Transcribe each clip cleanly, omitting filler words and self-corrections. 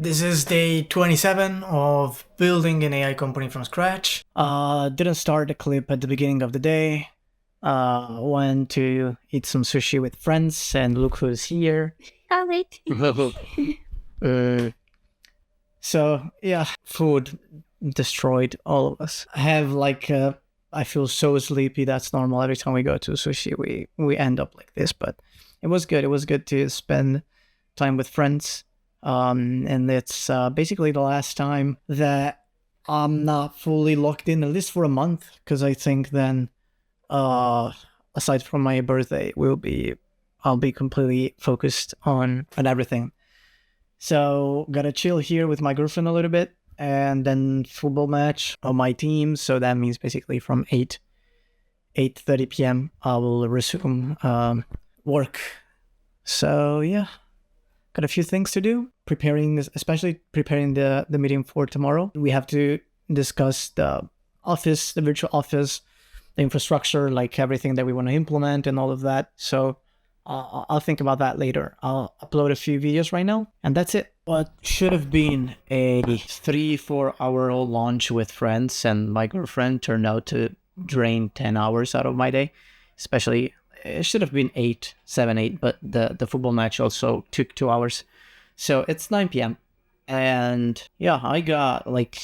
This is day 27 of building an AI company from scratch. Didn't start the clip at the beginning of the day. Went to eat some sushi with friends, and look who's here. So yeah, food destroyed all of us. I have I feel so sleepy. That's normal. Every time we go to sushi, we end up like this. But it was good. It was good to spend time with friends. And it's basically the last time that I'm not fully locked in, at least for a month, because I think then, aside from my birthday, I'll be completely focused on everything. So gotta chill here with my girlfriend a little bit, and then football match on my team. So that means basically from 8:30 p.m. I will resume work. So yeah, got a few things to do. Especially preparing the meeting for tomorrow. We have to discuss the virtual office, the infrastructure, like everything that we want to implement and all of that. So I'll think about that later. I'll upload a few videos right now, and that's it. What should have been a 3-4 hour old lunch with friends and my girlfriend turned out to drain 10 hours out of my day. Especially, it should have been 7, 8, but the football match also took 2 hours. So it's 9 p.m. And yeah, I got like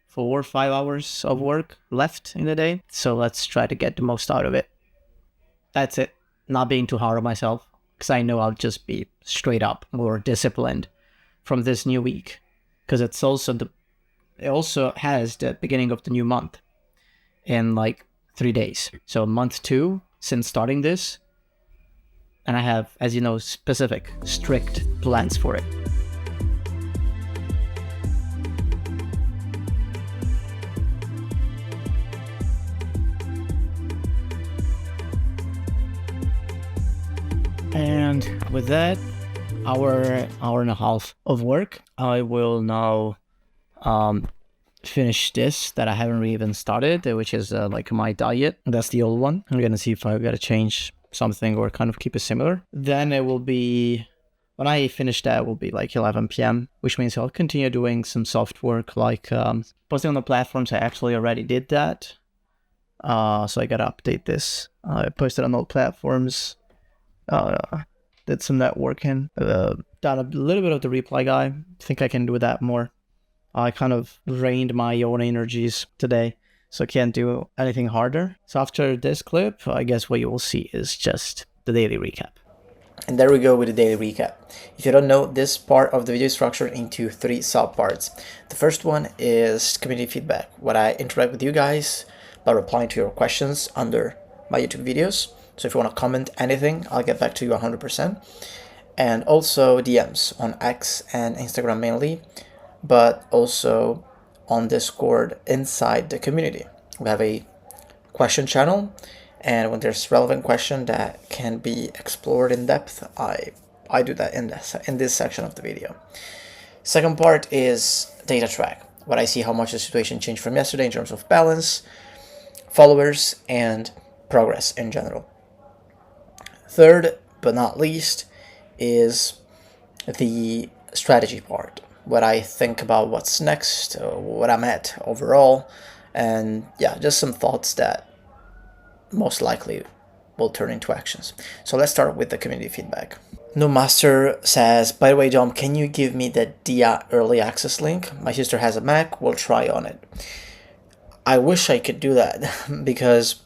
4 or 5 hours of work left in the day. So let's try to get the most out of it. That's it. Not being too hard on myself, because I know I'll just be straight up more disciplined from this new week, because it also has the beginning of the new month in like 3 days. So month 2 since starting this, and I have, as you know, specific, strict plans for it. And with that, hour and a half of work, I will now finish this that I haven't even started, which is like my diet. That's the old one. I'm gonna see if I gotta change something or kind of keep it similar. Then it will be, when I finish that, it will be like 11 p.m., which means I'll continue doing some soft work, like posting on the platforms. I actually already did that. So I gotta update this. I posted on all platforms. Did some networking, done a little bit of the reply guy. I think I can do that more. I kind of drained my own energies today, so I can't do anything harder. So after this clip, I guess what you will see is just the daily recap. And there we go with the daily recap. If you don't know, this part of the video is structured into 3 sub-parts. The first one is community feedback, what I interact with you guys by replying to your questions under my YouTube videos. So if you want to comment anything, I'll get back to you 100%. And also DMs on X and Instagram mainly, but also on Discord inside the community. We have a question channel, and when there's relevant question that can be explored in depth, I do that in this section of the video. Second part is data track, what I see how much the situation changed from yesterday in terms of balance, followers, and progress in general. Third, but not least, is the strategy part, what I think about what's next, what I'm at overall, and yeah, just some thoughts that most likely will turn into actions. So let's start with the community feedback. No Master says, by the way, Dom, can you give me the DIA early access link? My sister has a Mac, we'll try on it. I wish I could do that, because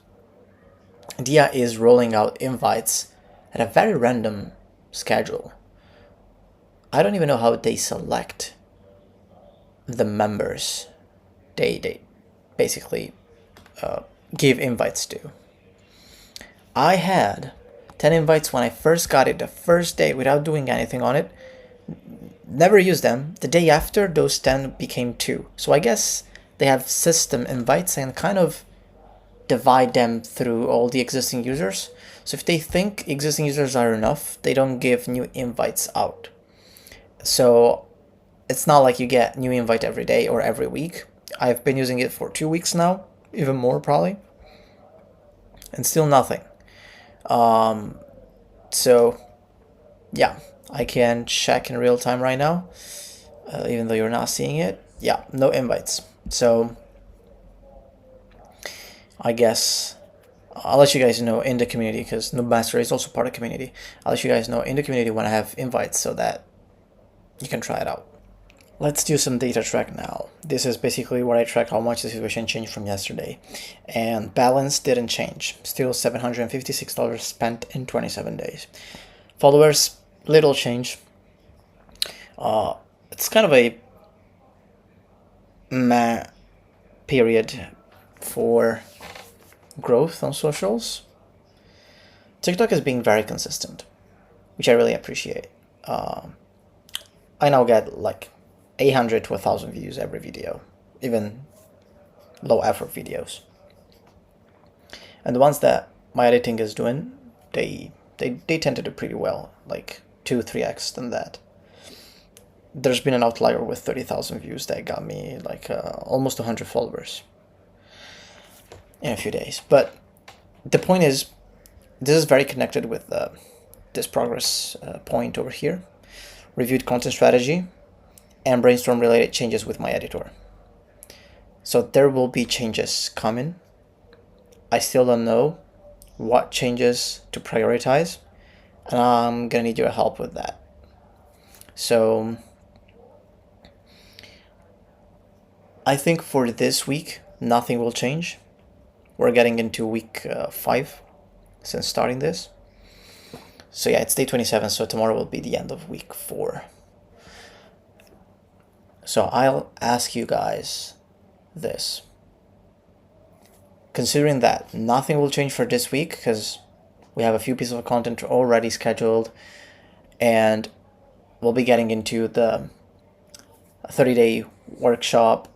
DIA is rolling out invites at a very random schedule. I don't even know how they select the members they basically give invites to. I had 10 invites when I first got it the first day without doing anything on it. Never used them. The day after, those 10 became 2. So I guess they have system invites and kind of divide them through all the existing users. So if they think existing users are enough, they don't give new invites out. So it's not like you get new invite every day or every week. I've been using it for 2 weeks now, even more probably, and still nothing. So yeah, I can check in real time right now. even though you're not seeing it. Yeah, no invites. So I guess I'll let you guys know in the community, because Noob Master is also part of the community. I'll let you guys know in the community when I have invites so that you can try it out. Let's do some data track now. This is basically where I track how much the situation changed from yesterday. And balance didn't change. Still $756 spent in 27 days. Followers, little change. It's kind of a meh period for growth on socials. TikTok is being very consistent, which I really appreciate. I now get like 800 to 1,000 views every video, even low effort videos. And the ones that my editing is doing, they tend to do pretty well, like 2-3x than that. There's been an outlier with 30,000 views that got me like almost 100 followers in a few days. But the point is, this is very connected with this progress point over here. Reviewed content strategy and brainstorm related changes with my editor. So there will be changes coming. I still don't know what changes to prioritize, and I'm gonna need your help with that. So I think for this week, nothing will change. We're getting into week 5 since starting this. So yeah, it's day 27, so tomorrow will be the end of week 4. So I'll ask you guys this. Considering that nothing will change for this week, because we have a few pieces of content already scheduled, and we'll be getting into the 30-day workshop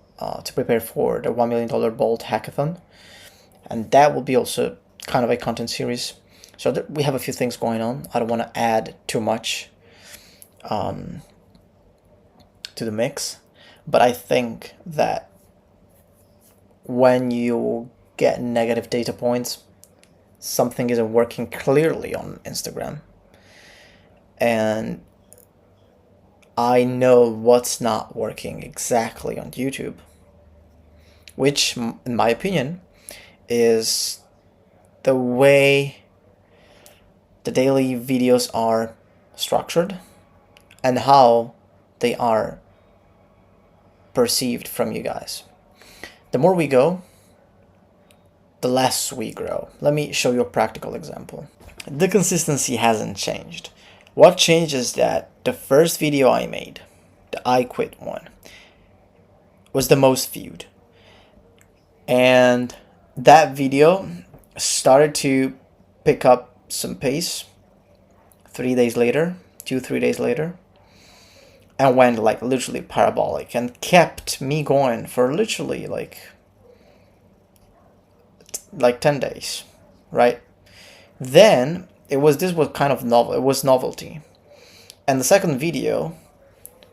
to prepare for the $1 million Bolt hackathon. And that will be also kind of a content series. So we have a few things going on. I don't want to add too much to the mix. But I think that when you get negative data points, something isn't working clearly on Instagram. And I know what's not working exactly on YouTube, which, in my opinion, is the way the daily videos are structured and how they are perceived from you guys. The more we go, the less we grow. Let me show you a practical example. The consistency hasn't changed. What changed is that the first video I made, the I Quit one, was the most viewed. And that video started to pick up some pace 3 days later, 2-3 days later, and went like literally parabolic and kept me going for literally like 10 days, right? Then this was kind of novel. It was novelty. And the second video,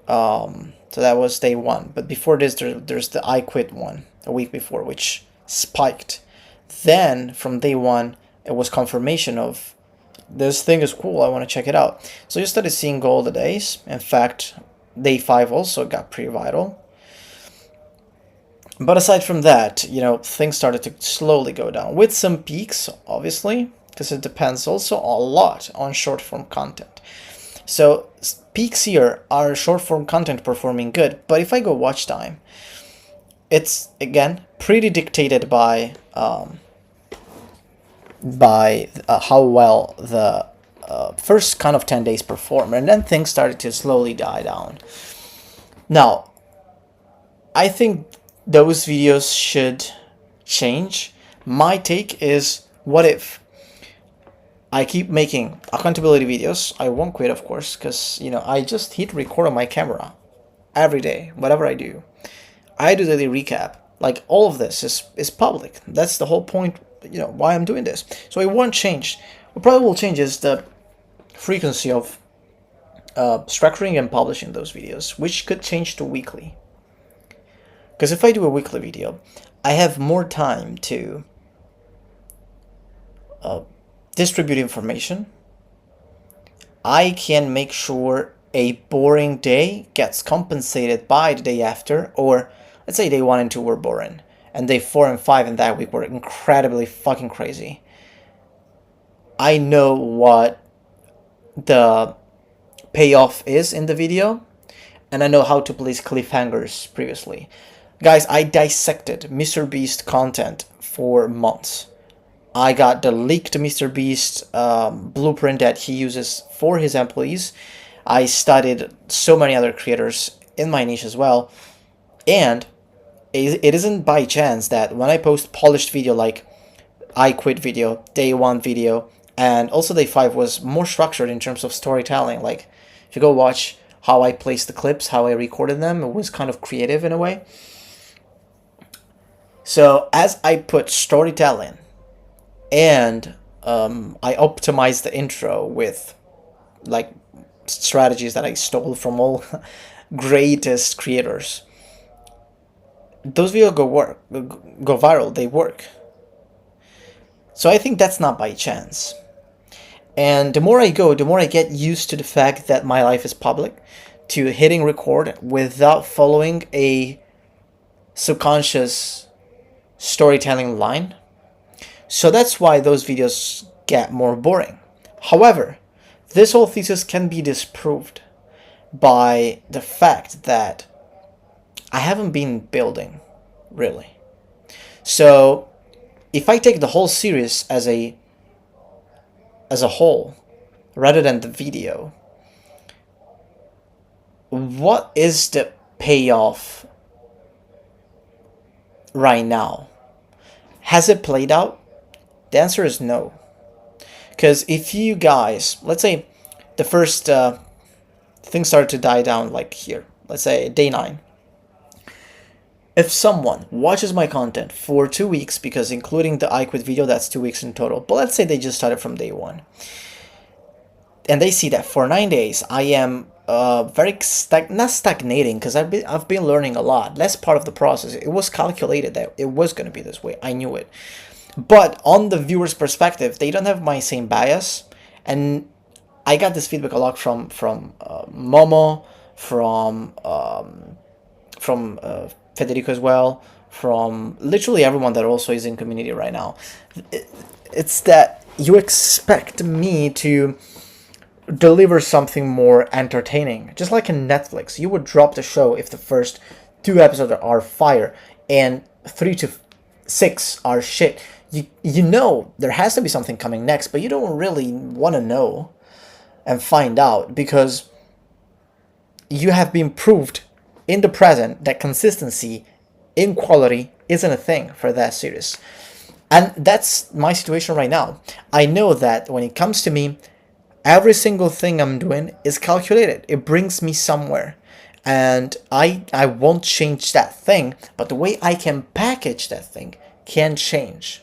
so that was day 1. But before this, there's the I Quit one a week before, which spiked. Then from day 1, it was confirmation of this thing is cool. I want to check it out. So you started seeing all the days. In fact, day 5 also got pretty viral. But aside from that, things started to slowly go down with some peaks, obviously, because it depends also a lot on short form content. So peaks here are short form content performing good. But if I go watch time, it's again pretty dictated by how well the first kind of 10 days perform, and then things started to slowly die down. Now, I think those videos should change. My take is, what if I keep making accountability videos? I won't quit, of course, because I just hit record on my camera every day, whatever I do. I do daily recap. Like, all of this is public. That's the whole point, why I'm doing this. So it won't change. What probably will change is the frequency of structuring and publishing those videos, which could change to weekly. Because if I do a weekly video, I have more time to distribute information. I can make sure a boring day gets compensated by the day after, or let's say day 1 and 2 were boring, and day 4 and 5 in that week were incredibly fucking crazy. I know what the payoff is in the video, and I know how to place cliffhangers previously. Guys, I dissected MrBeast content for months. I got the leaked MrBeast blueprint that he uses for his employees. I studied so many other creators in my niche as well. And it isn't by chance that when I post polished video like I quit video, day 1 video, and also day 5 was more structured in terms of storytelling. Like, if you go watch how I placed the clips, how I recorded them, it was kind of creative in a way. So as I put storytelling and I optimized the intro with like strategies that I stole from all greatest creators, those videos go viral, they work. So I think that's not by chance. And the more I go, the more I get used to the fact that my life is public, to hitting record without following a subconscious storytelling line. So that's why those videos get more boring. However, this whole thesis can be disproved by the fact that I haven't been building, really. So if I take the whole series as a whole, rather than the video, what is the payoff right now? Has it played out? The answer is no. Because if you guys, let's say the first things started to die down like here, let's say day 9. If someone watches my content for 2 weeks, because including the I quit video, that's 2 weeks in total, but let's say they just started from day 1, and they see that for 9 days I am not stagnating, because I've been learning a lot. That's part of the process. It was calculated that it was going to be this way. I knew it. But on the viewer's perspective, they don't have my same bias, and I got this feedback a lot from Momo, from Federico as well, from literally everyone that also is in community right now. It's that you expect me to deliver something more entertaining. Just like in Netflix, you would drop the show if the first 2 episodes are fire and 3 to 6 are shit. You know there has to be something coming next, but you don't really want to know and find out, because you have been proved in the present that consistency in quality isn't a thing for that series. And that's my situation right now. I know that when it comes to me, every single thing I'm doing is calculated. It brings me somewhere. And I won't change that thing, but the way I can package that thing can change,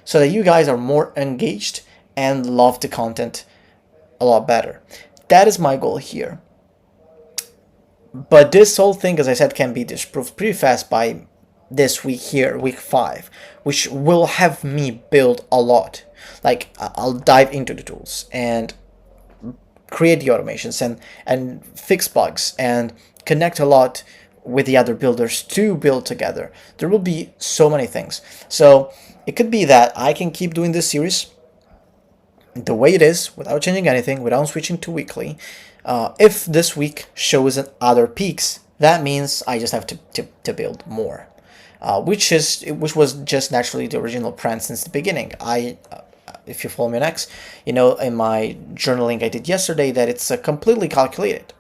so that you guys are more engaged and love the content a lot better. That is my goal here. But this whole thing, as I said, can be disproved pretty fast by this week here, week 5, which will have me build a lot. Like, I'll dive into the tools and create the automations and fix bugs and connect a lot with the other builders to build together. There will be so many things. So it could be that I can keep doing this series the way it is, without changing anything, without switching to weekly. If this week shows other peaks, that means I just have to build more, which was just naturally the original plan since the beginning. If you follow me on X, you know in my journaling I did yesterday that it's completely calculated.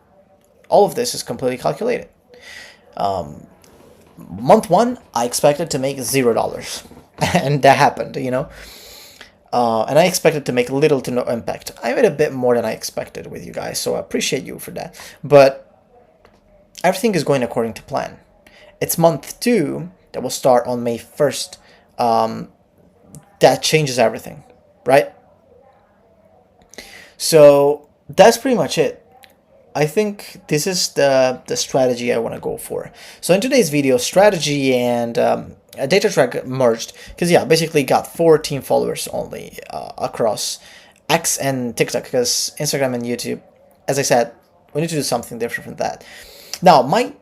All of this is completely calculated. Month 1, I expected to make $0, and that happened, you know. And I expected to make little to no impact. I made a bit more than I expected with you guys, so I appreciate you for that. But everything is going according to plan. It's month 2 that will start on May 1st. That changes everything, right? So that's pretty much it. I think this is the strategy I want to go for. So in today's video, strategy and data track merged, because yeah, basically got 14 followers only across X and TikTok, because Instagram and YouTube, as I said, We need to do something different from that. Now, my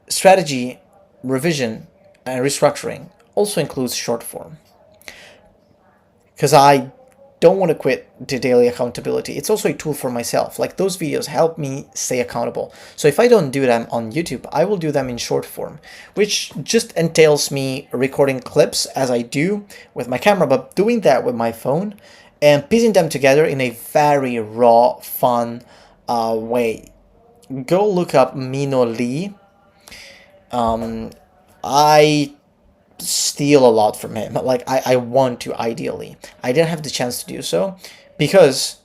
strategy revision and restructuring also includes short form, because I don't want to quit the daily accountability. It's also a tool for myself. Like, those videos help me stay accountable. So if I don't do them on YouTube, I will do them in short form, which just entails me recording clips as I do with my camera, but doing that with my phone and piecing them together in a very raw, fun way. Go look up Mino Lee. I steal a lot from him. Like, I want to, ideally. I didn't have the chance to do so because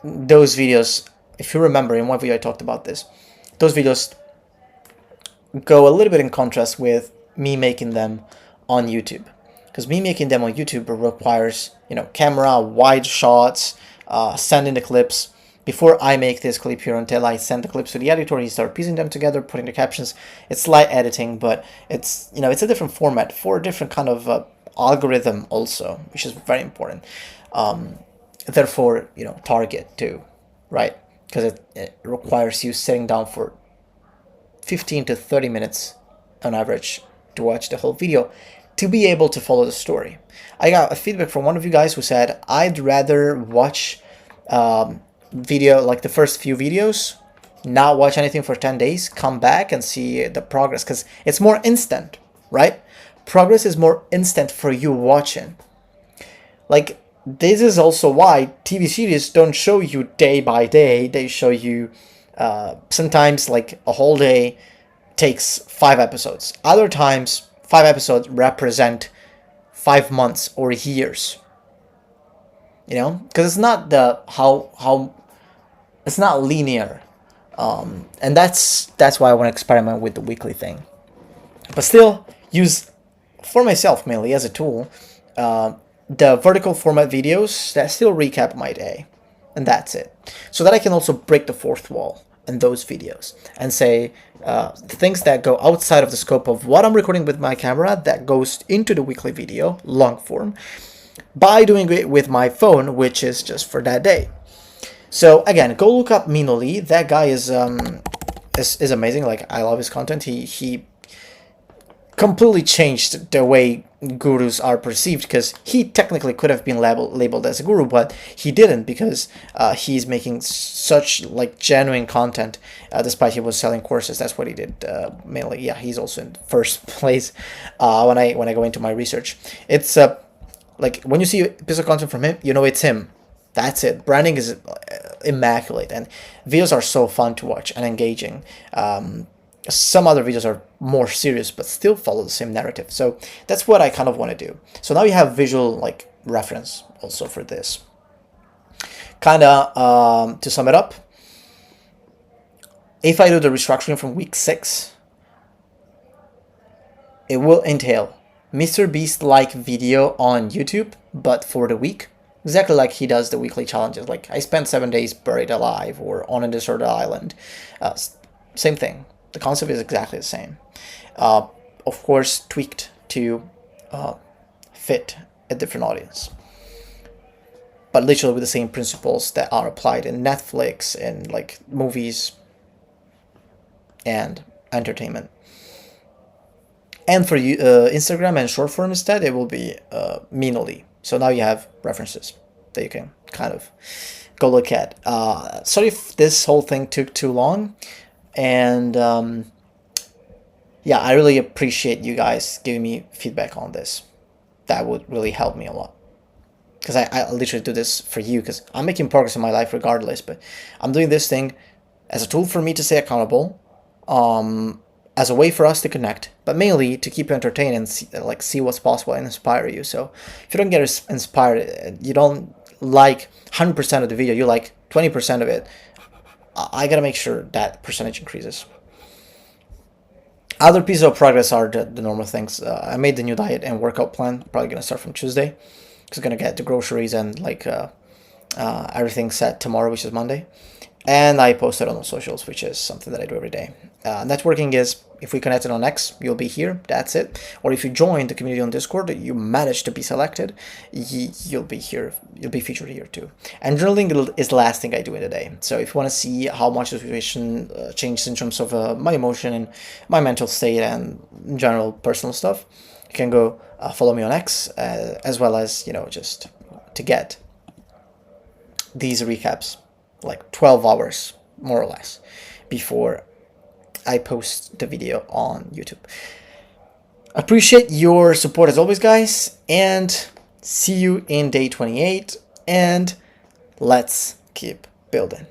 those videos, if you remember, in one video I talked about this, those videos go a little bit in contrast with me making them on YouTube. Because me making them on YouTube requires, camera, wide shots, sending the clips. Before I make this clip here, until I send the clips to the editor, he starts piecing them together, putting the captions. It's slight editing, but it's it's a different format for a different kind of algorithm also, which is very important. Therefore, target too, right? Because it requires you sitting down for 15 to 30 minutes on average to watch the whole video to be able to follow the story. I got a feedback from one of you guys who said, I'd rather watch video, like the first few videos, not watch anything for 10 days, come back and see the progress, because it's more instant, right? Progress is more instant for you watching. Like, this is also why TV series don't show you day by day. They show you sometimes like a whole day takes 5 episodes. Other times 5 episodes represent 5 months or years. Because it's not how it's not linear, and that's why I want to experiment with the weekly thing, but still use, for myself mainly as a tool, the vertical format videos that still recap my day, and that's it, so that I can also break the fourth wall in those videos and say things that go outside of the scope of what I'm recording with my camera that goes into the weekly video long form by doing it with my phone, which is just for that day. So again, go look up Mino Lee. That guy is amazing. Like, I love his content. He completely changed the way gurus are perceived, because he technically could have been labeled as a guru, but he didn't, because he's making such like genuine content, despite he was selling courses. That's what he did mainly. Yeah, he's also in first place when I go into my research. It's like, when you see a piece of content from him, it's him. That's it. Branding is immaculate, and videos are so fun to watch and engaging. Some other videos are more serious, but still follow the same narrative. So that's what I kind of want to do. So now you have visual like reference also for this. Kind of to sum it up, if I do the restructuring from week 6, it will entail Mr. Beast-like video on YouTube, but for the week. Exactly like he does the weekly challenges. Like, I spent 7 days buried alive or on a deserted island. Same thing. The concept is exactly the same. Of course, tweaked to fit a different audience. But literally with the same principles that are applied in Netflix and like movies and entertainment. And for you, Instagram and short form instead, it will be Mino Lee. So now you have references that you can kind of go look at. Sorry if this whole thing took too long. And yeah, I really appreciate you guys giving me feedback on this. That would really help me a lot. Because I literally do this for you, because I'm making progress in my life regardless. But I'm doing this thing as a tool for me to stay accountable. As a way for us to connect, but mainly to keep you entertained and see what's possible and inspire you. So if you don't get inspired, you don't like 100% of the video, you like 20% of it, I gotta make sure that percentage increases. Other pieces of progress are the normal things. I made the new diet and workout plan, probably gonna start from Tuesday, because I'm gonna get the groceries and like everything set tomorrow, which is Monday. And I post it on the socials, which is something that I do every day. Networking is, if we connected on X, you'll be here. That's it. Or if you join the community on Discord, you manage to be selected, you'll be here. You'll be featured here too. And journaling is the last thing I do in the day. So if you want to see how much the situation changes in terms of my emotion and my mental state and general personal stuff, you can go follow me on X, as well as, you know, just to get these recaps like 12 hours more or less before I post the video on YouTube. Appreciate your support as always, guys, and see you in day 28, and let's keep building.